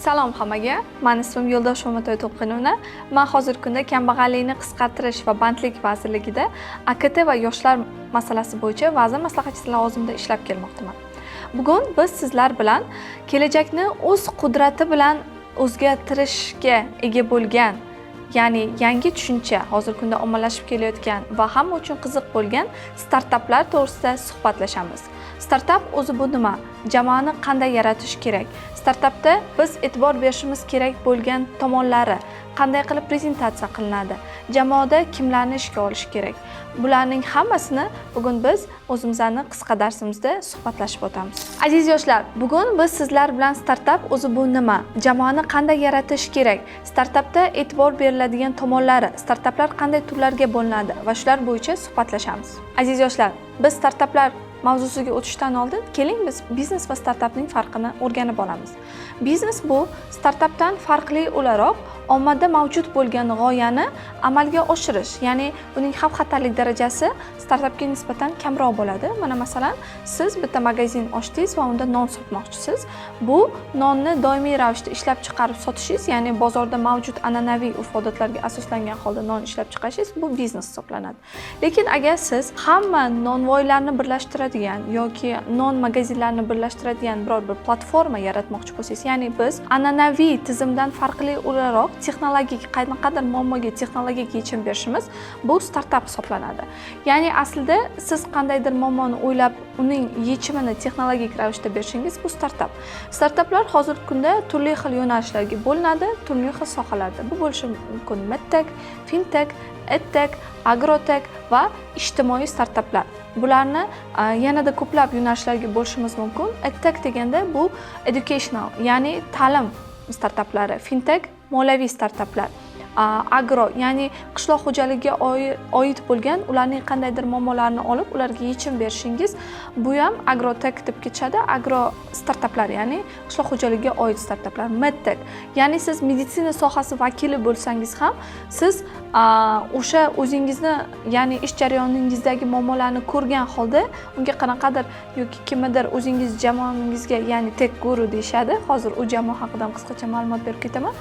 Salom hammaga. Men ismim Yo'ldosh O'matoy To'lqinova. Men hozirgi kunda kambag'allikni qisqartirish va bandlik vazirligida AKT va yoshlar masalasi bo'yicha vazir maslahatchisi lavozimida ishlab kelmoqdaman. Bugun biz sizlar bilan kelajakni o'z qudrati bilan o'zgartirishga ega bo'lgan, ya'ni yangi tushuncha hozirgi kunda ommalashib kelayotgan va hamma uchun qiziq bo'lgan startaplar to'g'risida suhbatlashamiz. Startap o'zi bu nima? Jamoani qanday yaratish kerak? Startapda biz e'tibor berishimiz kerak bo'lgan tomonlari qanday qilib prezentatsiya qilinadi? Jamoada kimlarni ishga olish kerak? Bularning hammasini bugun biz o'zimizning qisqa darsimizda suhbatlashib o'tamiz. Aziz yoshlar, bugun biz sizlar bilan startap o'zi bu nima? Jamoani qanday yaratish kerak? Startapda e'tibor beriladigan tomonlari, startaplar qanday turlarga bo'linadi va shular bo'yicha suhbatlashamiz. Aziz yoshlar, biz startaplar mavzusiga o'tishdan oldin keling biz biznes va startapning farqini o'rganib olamiz. Biznes bu startapdan farqli o'laroq ommada mavjud bo'lgan g'oyani amalga oshirish, ya'ni buning xavf-xatarlik darajasi startapga nisbatan kamroq bo'ladi. Mana masalan, siz bitta magazin ochdingiz va unda non sotmoqchisiz. Bu nonni doimiy ravishda ishlab chiqarib sotishingiz, ya'ni bozorda mavjud an'anaviy urf-odatlarga asoslangan holda non ishlab chiqarishingiz bu biznes hisoblanadi. Lekin agar siz hamma nonvoylarni birlashtiradigan yoki non magazinlarini birlashtiradigan biror bir platforma yaratmoqchi bo'lsangiz, ya'ni biz an'anaviy tizimdan farqli o'laroq texnologik qanaqadir muammoga texnologik yechim berishimiz bu startap hisoblanadi. Ya'ni aslida siz qandaydir muammoni o'ylab, uning yechimini texnologik ravishda berishingiz bu startap. Startaplar hozirgi kunda turli xil yo'nalishlarga bo'linadi, turli xil sohalarda. Bu bo'lishi mumkin medtech, fintech, edtech, agrotech va ijtimoiy startaplar. Bularni yanada ko'plab yo'nalishlarga bo'lishimiz mumkin. Edtech deganda bu educational, ya'ni ta'lim startaplari, fintech moliyaviy startaplar, agro, ya'ni qishloq xo'jaligiga oid bo'lgan ularning qandaydir muammolarini olib, ularga yechim berishingiz, bu ham agrotech deb ketishadi. Agro startaplar, ya'ni qishloq xo'jaligiga oid startaplar. Medtech, ya'ni siz meditsina sohasi vakili bo'lsangiz ham, siz o'sha o'zingizni, ya'ni ish jarayoningizdagi muammolarni ko'rgan holda unga qanaqadir yoki kimdir o'zingiz jamoangizga, ya'ni tech guru deyshadi. Hozir u jamoa haqida qisqacha ma'lumot berib ketaman.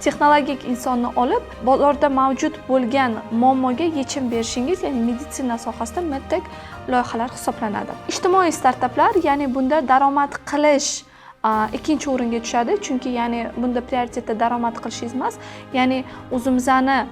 Texnologik insonni olib, bozorda mavjud bo'lgan muammoga yechim berishingiz, ya'ni meditsina sohasida medtech loyihalar hisoblanadi. Ijtimoiy startaplar, ya'ni bunda daromad qilish ikkinchi o'ringa tushadi, chunki ya'ni bunda prioritetda daromad qilishingiz emas, ya'ni o'zimizni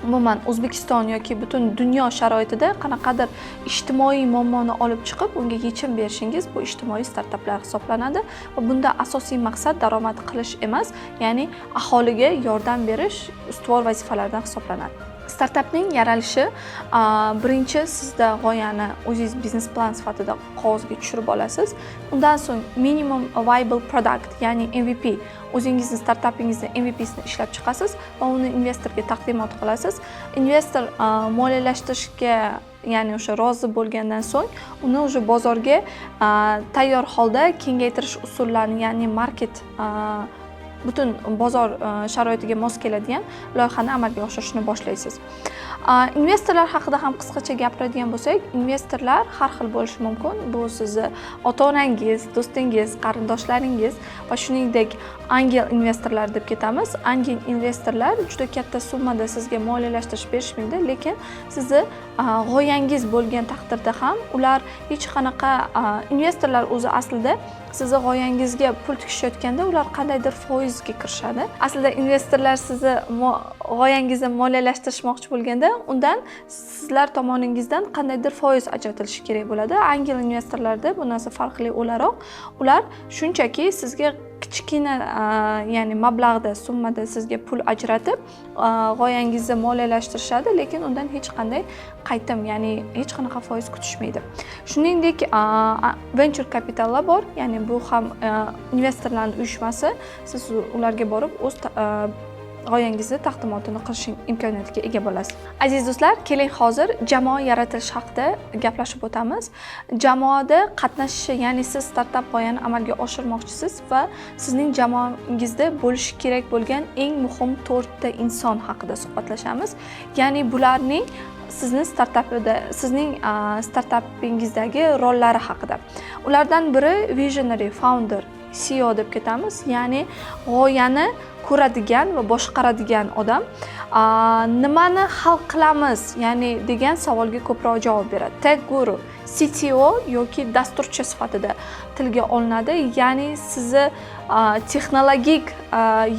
umuman O'zbekiston yoki butun dunyo sharoitida qanaqadir ijtimoiy muammoni olib chiqib, unga yechim berishingiz bu ijtimoiy startaplar hisoblanadi va bunda asosiy maqsad daromad qilish emas, ya'ni aholiga yordam berish ustuvor vazifalardan hisoblanadi. Startapning yaralishi birinchi sizda g'oyani o'zingiz biznes plan sifatida qog'ozga tushirib olasiz. Undan so'ng minimum viable product, ya'ni MVP, o'zingizning startapingizni MVPsini ishlab chiqasiz va uni investorga taqdimot qilasiz. Investor moliyalashtirishga, ya'ni o'sha rozi bo'lgandan so'ng uni o'sha bozorga tayyor holda kengaytirish usullarini, ya'ni market butun bozor sharoitiga mos keladigan loyihani amalga oshirishni boshlaysiz. Investorlar haqida ham qisqacha gapiradigan bo'lsak, investorlar har xil bo'lishi mumkin. Bu sizni ota-onangiz, do'stingiz, qarindoshlaringiz va shuningdek angel investorlar deb ketamiz. Angel investorlar juda katta summada sizga moliyalashtirish berishmaydi, lekin sizni g'oyangiz bo'lgan taqdirda ham ular hech qanaqa investorlar o'zi aslida sizni g'oyangizga pul tikishayotganda ular qandaydir foizga kirishadi. Aslida investorlar sizni g'oyangizni moliyalashtirishmoqchi bo'lganda, undan sizlar tomoningizdan qandaydir foiz ajratilishi kerak bo'ladi. Angel investorlarda bu narsa farqli o'laroq, ular shunchaki sizga kichkina, ya'ni mablag'da, summada sizga pul ajratib, g'oyangizni moliyalashtirishadi, lekin undan hech qanday qaytim, ya'ni hech qanaqa foiz kutishmaydi. Shuningdek, venture capitallar bor, ya'ni bu ham investorlarning uyushmasi. Siz ularga borib o'z g'oyangizni taqdimotini qilish imkoniyatiga ega bo'lasiz. Aziz do'stlar, keling hozir jamoa yaratilish haqida gaplashib o'tamiz. Jamoada qatnashishi, ya'ni siz startap g'oyani amalga oshirmoqchisiz va sizning jamoangizda bo'lishi kerak bo'lgan eng muhim 4 ta inson haqida suhbatlashamiz. Ya'ni bularning sizning startapingizdagi rollari haqida. Ulardan biri visionary founder, CEO deb ketamiz, ya'ni g'oyani ko'radigan va boshqaradigan odam. Nimani hal qilamiz, ya'ni degan savolga ko'proq javob beradi. Tech guru, CTO yoki dasturchi sifatida tilga olinadi, ya'ni sizni texnologik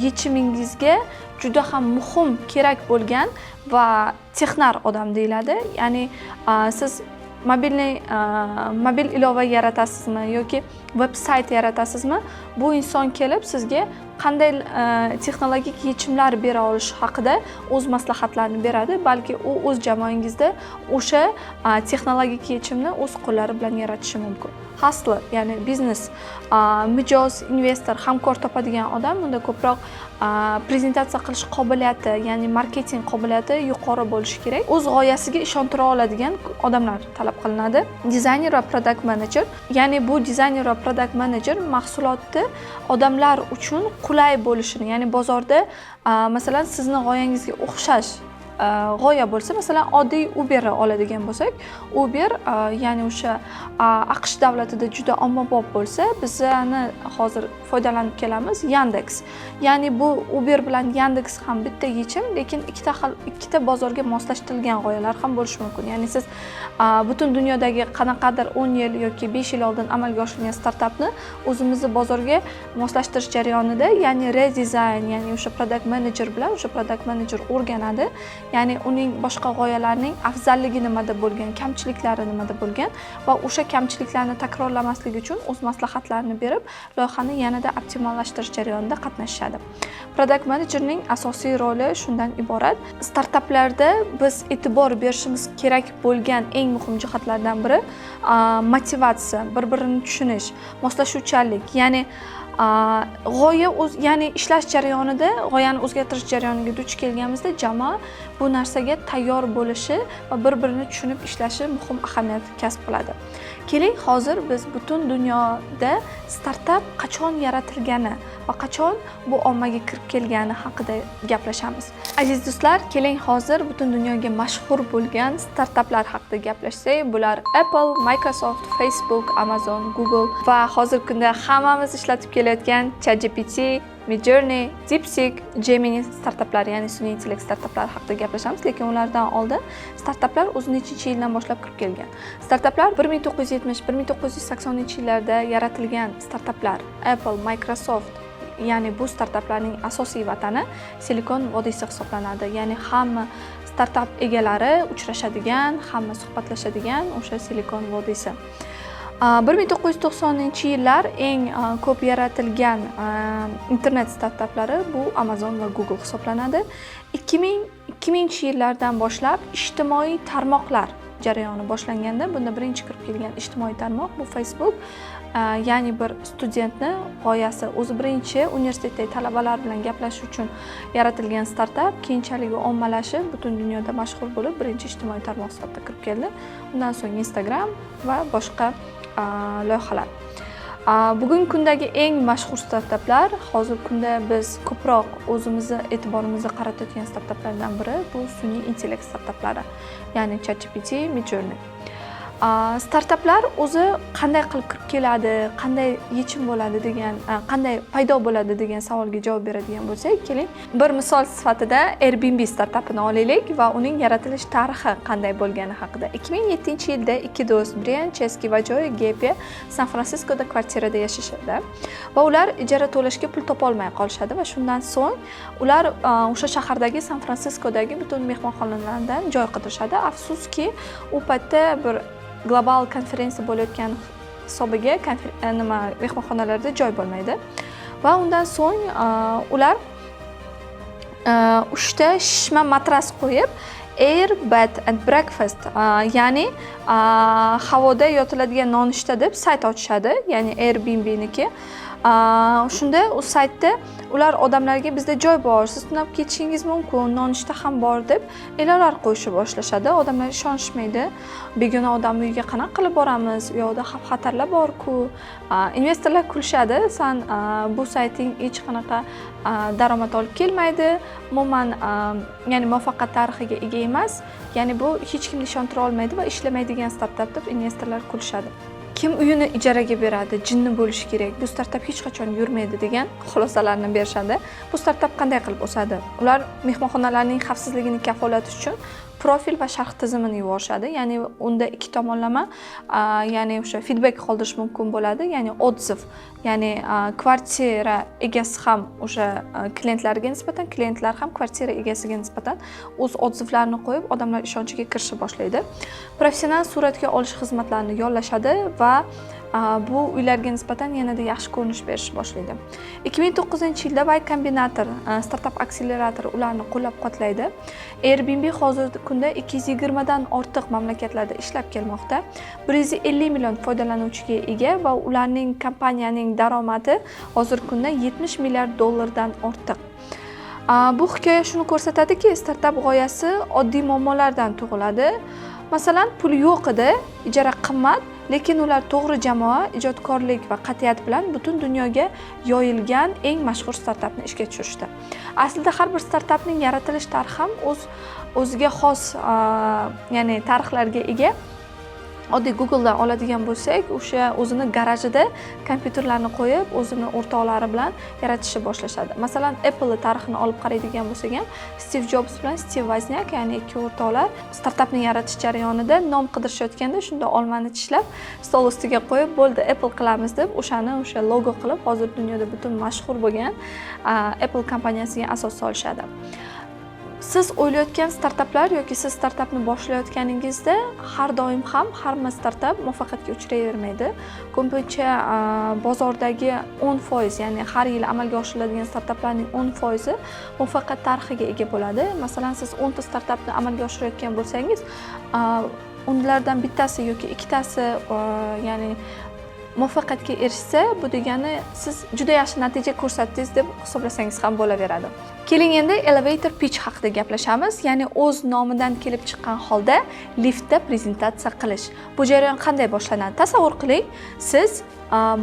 yechimingizga juda ham muhim, kerak bo'lgan va texnar odam deyiladi. Ya'ni siz mobil ilova yaratasizmi yoki veb-sayt yaratasizmi, bu inson kelib sizga qanday texnologik yechimlar bera olish haqida o'z maslahatlarini beradi, balki u o'z jamoangizda o'sha texnologik yechimni o'z qo'llari bilan yaratishi mumkin. Hustler, ya'ni biznes, mijoz, investor, hamkor topadigan odam unda ko'proq prezentatsiya qilish qobiliyati, ya'ni marketing qobiliyati yuqori bo'lishi kerak. O'z g'oyasiga ishontira oladigan odamlar talab qilinadi. Dizayner va product manager, ya'ni bu dizayner va product manager mahsulotni odamlar uchun qulay bo'lishini, ya'ni bozorda masalan sizni g'oyangizga o'xshash g'oya bo'lsa, masalan oddiy Uberni oladigan bo'lsak, Uber ya'ni o'sha AQSh davlatida juda ommabop bo'lsa, bizani hozir foydalanib kelamiz Yandex. Ya'ni bu Uber bilan Yandex ham bitta yechim, lekin ikkita bozorga moslashtirilgan g'oyalar ham bo'lishi mumkin. Ya'ni siz butun dunyodagi qanaqadir 10 yil yoki 5 yil oldin amalga oshirilgan startapni o'zimizni bozorga moslashtirish jarayonida, ya'ni redesign, ya'ni o'sha product manager bilan o'sha product manager o'rganadi. Ya'ni uning boshqa g'oyalarning afzalligi nimada bo'lgan, kamchiliklari nimada bo'lgan va o'sha kamchiliklarni takrorlamasligi uchun o'z maslahatlarini berib, loyihani yanada optimallashtirish jarayonida qatnashadi. Product managerning asosiy roli shundan iborat. Startaplarda biz e'tibor berishimiz kerak bo'lgan eng muhim jihatlardan biri motivatsiya, bir-birini tushunish, moslashuvchanlik, ya'ni g'oya ya'ni ishlash jarayonida, g'oyani o'zgartirish jarayoniga duch kelganimizda jamoa bu narsaga tayyor bo'lishi va bir-birini tushunib ishlashi muhim ahamiyat kasb qiladi. Keling, hozir biz butun dunyoda startap qachon yaratilgani va qachon bu ommaga kirib kelgani haqida gaplashamiz. Aziz do'stlar, keling hozir butun dunyoga mashhur bo'lgan startaplar haqida gaplashsak. Bular Apple, Microsoft, Facebook, Amazon, Google va hozirgi kunda hammamiz ishlatib kelayotgan ChatGPT, Midjourney, DeepSeek, Gemini startaplari, ya'ni sun'iy intellekt startaplari haqida gaplashamiz, lekin ulardan oldin startaplar o'zi nechinchi yildan boshlab kirib kelgan. Startaplar 1970-1980-yillarda yaratilgan startaplar. Apple, Microsoft, ya'ni bu startaplarning asosiy vatani Silikon vodiysi hisoblanadi. Ya'ni hamma startap egalari uchrashadigan, hamma suhbatlashadigan o'sha Silikon vodiysi. 1990-yillar eng ko'p yaratilgan internet startaplari bu Amazon va Google hisoblanadi. 2000-yillardan boshlab ijtimoiy tarmoqlar jarayoni boshlanganda, bunda birinchi kirib kelgan ijtimoiy tarmoq bu Facebook. Ya'ni bir studentni g'oyasi, o'zi birinchi universitetdagi talabalar bilan gaplashish uchun yaratilgan startap keyinchalik ommalashib, butun dunyoda mashhur bo'lib, birinchi ijtimoiy tarmoq sifatida kirib keldi. Undan so'ng Instagram va boshqa loyihalar. Bugungi kundagi eng mashhur startaplar, hozirgi kunda biz ko'proq o'zimizni e'tiborimizni qaratayotgan startaplardan biri bu sun'iy intellekt startaplari, ya'ni ChatGPT, Midjourney. Startaplar o'zi qanday qilib kirib keladi, qanday yechim bo'ladi degan, qanday paydo bo'ladi degan savolga javob beradigan bo'lsak, keling, bir misol sifatida Airbnb startapini olaylik va uning yaratilish tarixi qanday bo'lgani haqida. 2007-yilda ikki do'st, Brian Chesky va Joey Geppe San Fransiskoda kvartirada yashashadi va ular ijara to'lashga pul topa olmay qolishadi va shundan so'ng ular o'sha shahardagi San Fransiskodagi butun mehmonxonalardan joy qidirishadi. Afsuski, u paytda bir global konferensiya bo'layotgan hisobiga mehmonxonalarda joy bo'lmaydi va undan so'ng ular 3 ta shishma matras qo'yib Air, Bed and Breakfast, ya'ni havoda yotiladigan nonushta deb sayt ochishadi, ya'ni Airbnbniki. Shunda u saytda ular odamlarga bizda joy bor, siz tunab ketishingiz mumkin, nonushta ham bor deb e'lonlar qo'yishni boshlashadi. Odamlar ishonishmaydi. Begona odam uyiga qanaqa qilib boramiz? U yoqda xavf-xatarlar bor-ku. Investorlar kulishadi. Sen bu sayting hech qanaqa daromad olib kelmaydi. Umuman, ya'ni muvaffaqiyat tarixiga ega emas. Ya'ni bu hech kimni ishontira olmaydi va ishlamaydigan startap deb investorlar kulishadi. kim uyini ijaraga beradi, jinni bo'lishi kerak, bu startap hech qachon yurmaydi degan xulosalarni berishadi. Bu startap qanday qilib o'sadi? Ular mehmonxonalarning xavfsizligini kafolati uchun profil va sharh tizimini yuborishadi. Ya'ni unda ikki tomonlama ya'ni o'sha feedback qoldirish mumkin bo'ladi. Ya'ni отзыв, ya'ni kvartira egasi ham o'sha klientlarga nisbatan, klientlar ham kvartira egasiga nisbatan o'z отзывlarini qo'yib, odamlar ishonchiga kirisha boshlaydi. Professional suratga olish xizmatlarini yollashadi va bu uylarga nisbatan yanada yaxshi ko'rinish berish boshlaydi. 2009-yilda Y Combinator startup akseleratori ularni qo'llab-quvvatlaydi. Airbnb hozirgi kunda 220 dan ortiq mamlakatlarda ishlab kelmoqda. 150 million foydalanuvchiga ega va ularning kompaniyaning daromadi hozirgi kunda 70 milliard dollardan ortiq. Bu hikoya shuni ko'rsatadiki, startap g'oyasi oddiy muammolardan tug'iladi. Masalan, pul yo'q edi, ijara qimmat, lekin ular to'g'ri jamoa, ijodkorlik va qat'iyat bilan butun dunyoga yoyilgan eng mashhur startapni ishga tushirishdi. Aslida har bir startapning yaratilish tarixi ham o'ziga xos, ya'ni tarixlarga ega. Oddiy Google'dan oladigan bo'lsak, o'sha o'zini garajida kompyuterlarni qo'yib, o'zini o'rtoqlari bilan yaratishni boshlashadi. Masalan, Apple tarixini olib qaraydigan bo'lsak ham, Steve Jobs bilan Steve Wozniak, ya'ni ikki o'rtoqlar startapni yaratish jarayonida nom qidirishayotganda shunda olmani tishlab, stol ustiga qo'yib, bo'ldi, Apple qilamiz deb, o'sha logo qilib, hozir dunyoda butun mashhur bo'lgan Apple kompaniyasiga asos solishadi. Siz o'ylayotgan startaplar yoki siz startapni boshlayotganingizda har doim ham hamma startap muvaffaqiyatga uchrayvermaydi. Ko'pincha bozordagi 10%, ya'ni har yili amalga oshiriladigan startaplarning 10% muvaffaqiyat tarixiga ega bo'ladi. Masalan, siz 10 ta startapni amalga oshirayotgan bo'lsangiz, ulardan bittasi yoki ikkitasi ya'ni muvaffaqiyatga erishsa, bu degani siz juda yaxshi natija ko'rsatdingiz deb hisoblasangiz ham bo'laveradi. Keling endi elevator pitch haqida gaplashamiz, ya'ni o'z nomidan kelib chiqqan holda liftda prezentatsiya qilish. Bu jarayon qanday boshlanadi? Tasavvur qiling, siz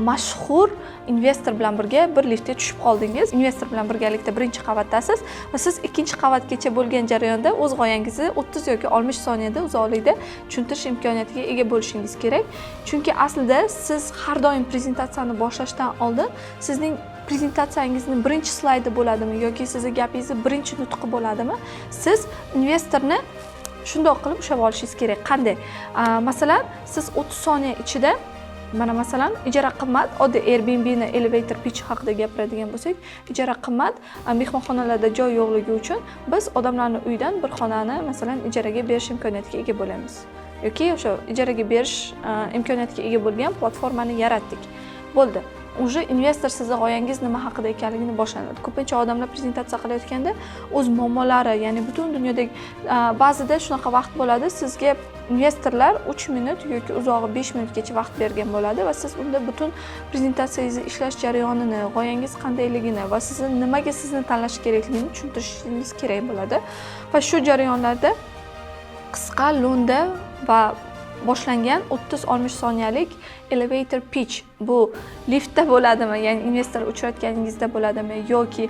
mashhur investor bilan birga bir liftga tushib qoldingiz. Investor bilan birgalikda birinchi qavatdasiz va siz ikkinchi qavatgacha bo'lgan jarayonda o'z g'oyangizni 30 yoki 60 soniyada uzoqlikda tushuntirish imkoniyatiga ega bo'lishingiz kerak. Chunki aslida siz har doim prezentatsiyani boshlashdan oldin sizning prezentatsiyangizni birinchi slaydi bo'ladimi yoki sizning gapingizni birinchi nutqi bo'ladimi? Siz investorni shundoq qilib ushlab olishingiz kerak. Qanday? Masalan, siz 30 soniya ichida mana masalan, ijara qimmat, oddiy Airbnb'ni elevator pitch haqida gapiradigan bo'lsak, ijara qimmat, mehmonxonalarda joy yo'qligi uchun biz odamlarni uydan bir xonani masalan ijaraga berish imkoniyatiga ega bo'lamiz. Yoki o'sha ijaraga berish imkoniyatiga ega bo'lgan platformani yaratdik. Bo'ldi. Уже investor sizning g'oyangiz nima haqida ekanligini boshlanadi. Ko'pincha odamlar prezentatsiya qilayotganda o'z muammolari, ya'ni butun dunyodagi ba'zida shunaqa vaqt bo'ladi, sizga investorlar 3 minut yoki uzog'i 5 minutgacha vaqt bergan bo'ladi va siz unda butun prezentatsiyangizni ishlash jarayonini, g'oyangiz qandayligini va nimaga sizni tanlash kerakligini tushuntirishingiz kerak bo'ladi. Va shu jarayonlarda qisqa, lo'nda va boshlangan 30-60 soniyalik elevator pitch bu liftda bo'ladimi, ya'ni investor uchratganingizda bo'ladimi yoki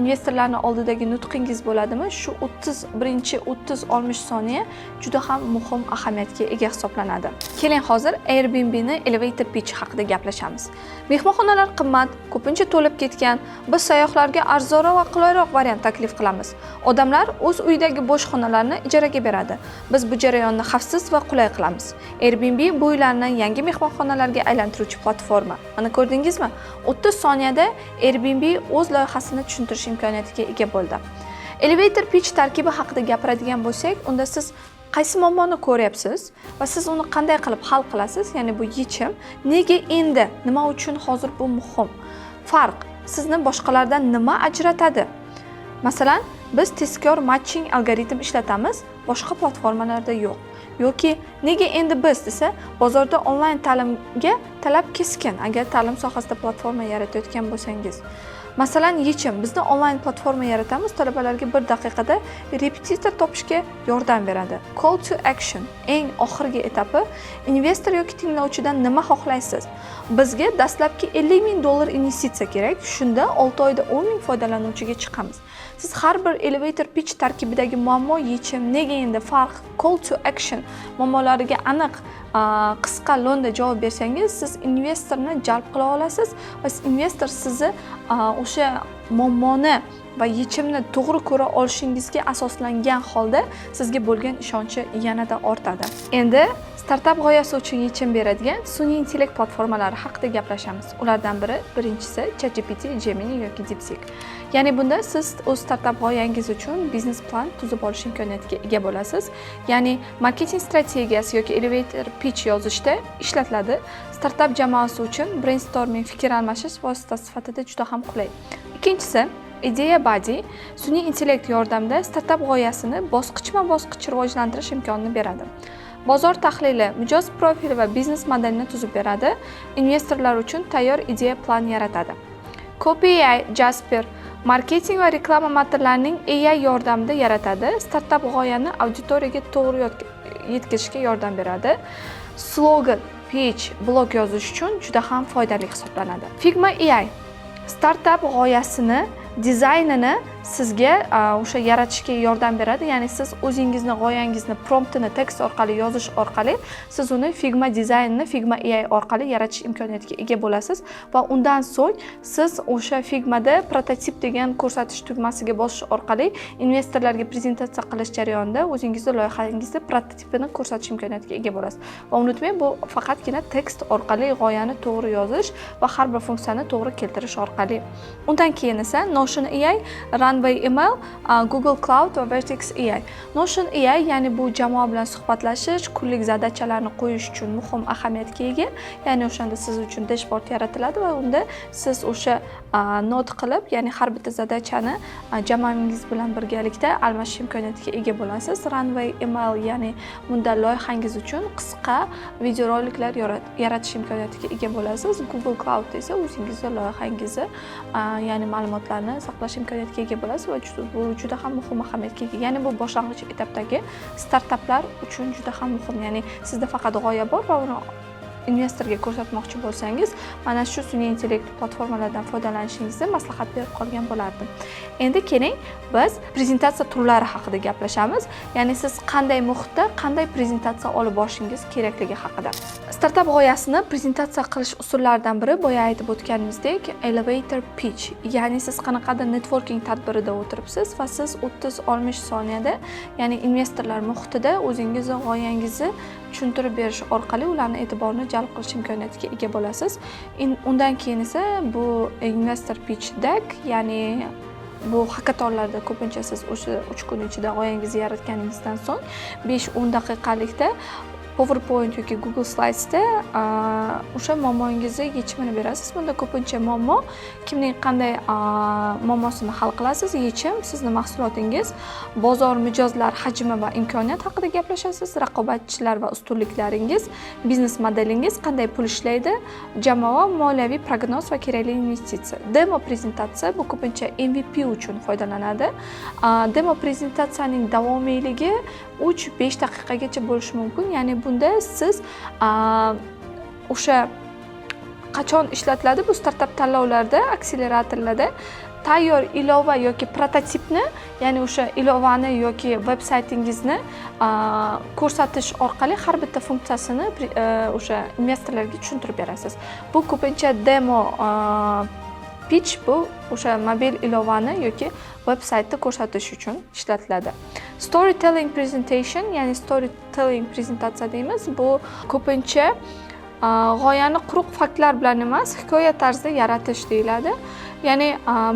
investorlarning oldidagi nutqingiz bo'ladimi, shu 30-60 soniya juda ham muhim ahamiyatga ega hisoblanadi. Keling hozir Airbnb'ni elevator pitch haqida gaplashamiz. Mehmonxonalar qimmat, ko'pincha to'lib ketgan. Biz sayyohlarga arzonroq va qulayroq variant taklif qilamiz. Odamlar o'z uyidagi bo'sh xonalarni ijaraga beradi. Biz bu jarayonni xavfsiz va qulay qilamiz. Airbnb bu uylarni yangi mehmonxonalarga aylantiruvchi platforma. Mana ko'rdingizmi? 30 soniyada Airbnb o'z loyihasini tushuntirish imkoniyatiga ega bo'ldi. Elevator pitch tarkibi haqida gapiradigan bo'lsak, unda siz qaysi muammoni ko'ryapsiz va siz uni qanday qilib hal qilasiz? Ya'ni bu yechim, nega endi, nima uchun hozir bu muhim? Farq sizni boshqalardan nima ajratadi? Masalan, biz tezkor matching algoritm ishlatamiz, boshqa platformalarda yo'q. Yoki nega endi biz desa, bozorda onlayn ta'limga talab keskin agar ta'lim sohasida platforma yaratayotgan bo'lsangiz. Masalan, yechim, bizni onlayn platforma yaratamiz, talabalarga 1 daqiqada repetitor topishga yordam beradi. Call to action, eng oxirgi etapi, investor yoki tinglovchidan nima xohlaysiz? Bizga dastlabki $50,000 investitsiya kerak, shunda 6 oyda 10,000 foydalanuvchiga chiqamiz. siz har bir elevator pitch tarkibidagi muammo yechim nega endi farq call to action muammolariga aniq qisqa lo'nda javob bersangiz siz investorni jalb qila olasiz va investor sizni o'sha muammoni va yechimni to'g'ri ko'ra olishingizga asoslangan holda sizga bo'lgan ishonchi yanada ortadi. Endi startap g'oyasi uchun yechim beradigan sun'iy intellekt platformalari haqida gaplashamiz. Ulardan biri birinchisi ChatGPT, Gemini yoki DeepSeek. Ya'ni bunda siz o'z startap g'oyangiz uchun biznes plan tuzib olish imkoniyatiga ega bo'lasiz. Ya'ni marketing strategiyasi yoki elevator pitch yozishda ishlatiladi. Startap jamoasi uchun brainstorming, fikr almashish vositasi sifatida juda ham qulay. Ikkinchisi Idea Buddy sun'iy intellekt yordamida startap g'oyasini bosqichma-bosqich rivojlantirish imkonini beradi. Bozor tahlili, mijoz profili va biznes modelini tuzib beradi. Investorlar uchun tayyor ideya plan yaratadi. Copy AI Jasper marketing va reklama matnlarining AI yordamida yaratadi. Startap g'oyani auditoriyaga to'g'ri yetkazishga yordam beradi. Slogan, pitch, blog yozish uchun juda ham foydali hisoblanadi. Figma AI startap g'oyasini dizaynini sizga o'sha yaratishga yordam beradi. Ya'ni siz o'zingizni g'oyangizni promptini tekst orqali yozish orqali siz uni Figma dizaynini Figma AI orqali yaratish imkoniyatiga ega bo'lasiz va undan so'ng siz o'sha Figmada prototip degan ko'rsatish tugmasiga bosish orqali investorlarga prezentatsiya qilish jarayonida o'zingizning loyihangizni prototipini ko'rsatish imkoniyatiga ega bo'lasiz. Va unutmang, bu faqatgina tekst orqali g'oyani to'g'ri yozish va har bir funksiyani to'g'ri keltirish orqali. Undan keyin esa Notion AI, Runway ML, Google Cloud va Vertex AI. Notion AI ya'ni bu jamoa bilan suhbatlashish, kunlik zadachalarni qo'yish uchun muhim ahamiyatga ega. Ya'ni o'shanda siz uchun dashbord yaratiladi va unda siz o'sha not qilib, ya'ni har bitta zadachani jamoangiz bilan birgalikda almashish imkoniyatiga ega bo'lasiz. Runway ML ya'ni bunda loyihangiz uchun qisqa videoroliklar yaratish imkoniyatiga ega bo'lasiz. Google Cloud esa o'zingizning loyihangizni ya'ni ma'lumotlarni saqlash imkoniyatiga ega bo'lasiz va bu juda ham muhim ahamiyatga ega. Ya'ni bu boshlang'ich etapdagi startaplar uchun juda ham muhim. Ya'ni sizda faqat g'oya bor va uni investorga ko'rsatmoqchi bo'lsangiz, mana shu sun'iy intellekt platformalaridan foydalanishingizni maslahat berib qolgan bo'lardim. Endi keling, biz prezentatsiya turlari haqida gaplashamiz. Ya'ni siz qanday muhitda, qanday prezentatsiya olib borishingiz kerakligi haqida. Startap g'oyasini prezentatsiya qilish usullaridan biri boya aytib o'tganimizdek, elevator pitch. Ya'ni siz qanaqadir networking tadbirida o'tiribsiz va siz 30-60 soniyada, ya'ni investorlar muhitida o'zingizning g'oyangizni tushuntirib berish orqali ularning e'tiborini jalb qilish imkoniyatiga ega bo'lasiz. Undan keyin esa bu investor pitch deck, ya'ni bu hackathonlarda ko'pincha siz o'sha 3 kun ichida g'oyangizni yaratganingizdan so'ng 5-10 daqiqalikda PowerPoint yoki Google Slidesda o'sha muammongizni yechimini berasiz. Bunda ko'pincha muammo kimning qanday muammosini hal qilasiz, yechim sizning mahsulotingiz, bozor mijozlar hajmi va imkoniyat haqida gaplashasiz, raqobatchilar va ustunliklaringiz, biznes modelingiz qanday pul ishlaydi, jamoa, moliyaviy prognoz va kerakli investitsiya. Demo prezentatsiya bu ko'pincha MVP uchun foydalanadi. Demo prezentatsiyaning davomiyligi 3-5 daqiqagacha bo'lishi mumkin. Ya'ni bunda siz o'sha qachon ishlatiladi bu startap tanlovlarda, akseleratorlarda tayyor ilova yoki prototipni, ya'ni o'sha ilovani yoki veb-saytingizni ko'rsatish orqali har bitta funksiyasini o'sha investorlarga tushuntirib berasiz. Bu ko'pincha demo pitch bu o'sha mobil ilovani yoki veb-saytni ko'rsatish uchun ishlatiladi. Storytelling presentation, ya'ni storytelling prezentatsiya deymiz. Bu ko'pincha g'oyani quruq faktlar bilan emas, hikoya tarzida yaratish deyiladi. Ya'ni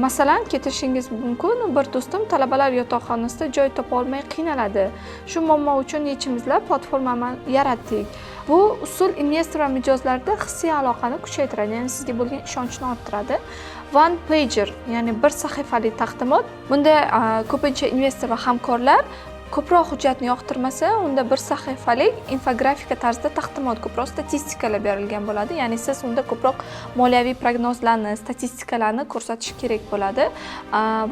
masalan, ketishingiz mumkin, bir do'stim talabalar yotoqxonasida joy topa olmay qiynaladi. Shu muammo uchun yechim izlab platformani yaratdik. Bu usul investor va mijozlarda hissiy aloqani kuchaytiradi, ya'ni sizga bo'lgan ishonchni orttiradi. One pager, ya'ni bir sahifali taqdimot. Bunda ko'pincha investor va hamkorlar ko'proq hujjatni yoqtirmasa, unda bir sahifalik infografika tarzida taqdimot, ko'proq statistikalar berilgan bo'ladi. Ya'ni siz unda ko'proq moliyaviy prognozlarni, statistikalarni ko'rsatish kerak bo'ladi.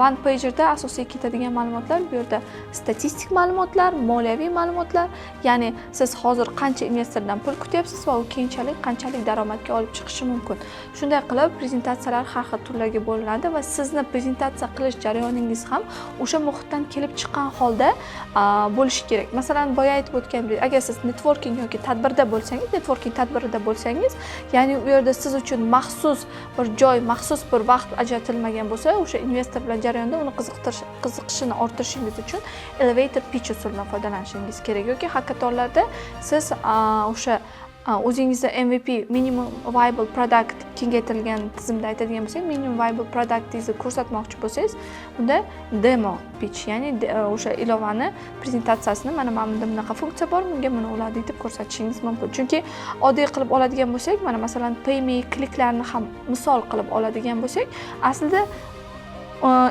One pagerda asosiy ketadigan ma'lumotlar bu yerda statistik ma'lumotlar, moliyaviy ma'lumotlar, ya'ni siz hozir qancha investordan pul kutyapsiz va u keyinchalik qanchalik daromadga olib chiqishi mumkin. Shunday qilib prezentatsiyalar har xil turlarga bo'linadi va sizni prezentatsiya qilish jarayoningiz ham o'sha muhitdan kelib chiqqan holda bo'lishi kerak. Masalan, boya aytib o'tgandek, agar siz networking yoki tadbirda bo'lsangiz, networking tadbirida bo'lsangiz, ya'ni u yerda siz uchun maxsus bir joy, maxsus bir vaqt ajratilmagan bo'lsa, o'sha investor bilan jarayonda uni qiziqishini orttirishingiz uchun elevator pitch usulidan foydalanishingiz kerak yoki hackathonlarda siz o'sha o'zingizda MVP, minimum viable product kengaytirilgan tizimda aytadigan bo'lsak, minimum viable productingizni ko'rsatmoqchi bo'lsangiz, unda demo pitch, ya'ni o'sha ilovani prezentatsiyasini mana bunda bunaqa funksiya bor, bunga buni uladi deb ko'rsatishingiz mumkin. Chunki oddiy qilib oladigan bo'lsak, mana masalan payme kliklarni ham misol qilib oladigan bo'lsak, aslida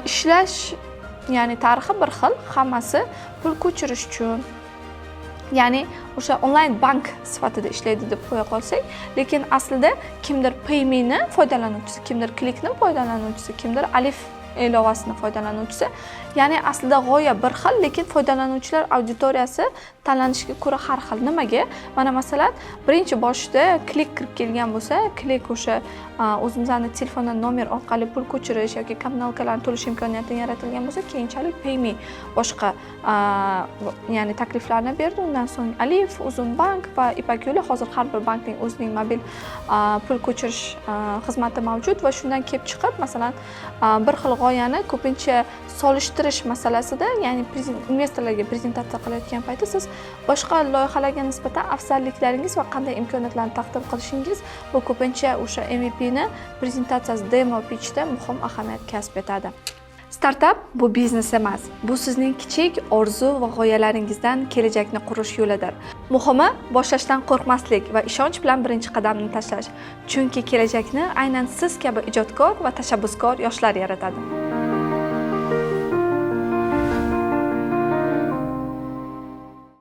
ishlash, ya'ni tarixi bir xil, hammasi pul ko'chirish uchun, ya'ni o'sha onlayn bank sifatida ishlaydi deb qo'ya qolsak, lekin aslida kimdir paymeni foydalanuvchisi, kimdir klikni foydalanuvchisi, kimdir alif ilovasini foydalanuvchisi, ya'ni aslida g'oya bir xil, lekin foydalanuvchilar auditoriyasi tanlanishiga ko'ra har xil. Nimaga? Mana masalan, birinchi boshida klik kirib kelgan bo'lsa, klik o'sha o'zimizning telefondan nomer orqali pul ko'chirish yoki kommunalkalarni to'lash imkoniyati yaratilgan bo'lsa, keyinchalik payme boshqa ya'ni takliflarni berdi. Undan so'ng Alif, Uzumbank va Ipak Yo'li, hozir har bir bankning o'zining mobil pul ko'chirish xizmati mavjud va shundan kelib chiqib, masalan, bir xil g'oyani ko'pincha solishtirish masalasida, ya'ni investorlarga prezentatsiya qilayotgan paytda siz boshqa loyihalarga nisbatan afzalliklaringiz va qanday imkoniyatlarni taqdim qilishingiz bu ko'pincha o'sha MVPni prezentatsiyasi, demo pitchda muhim ahamiyat kasb etadi. Startup bu biznes emas. Bu sizning kichik orzu va g'oyalaringizdan kelajakni qurish yo'lidir. Muhimi, boshlashdan qo'rqmaslik va ishonch bilan birinchi qadamni tashlash. Chunki kelajakni aynan siz kabi ijodkor va tashabbuskor yoshlar yaratadi.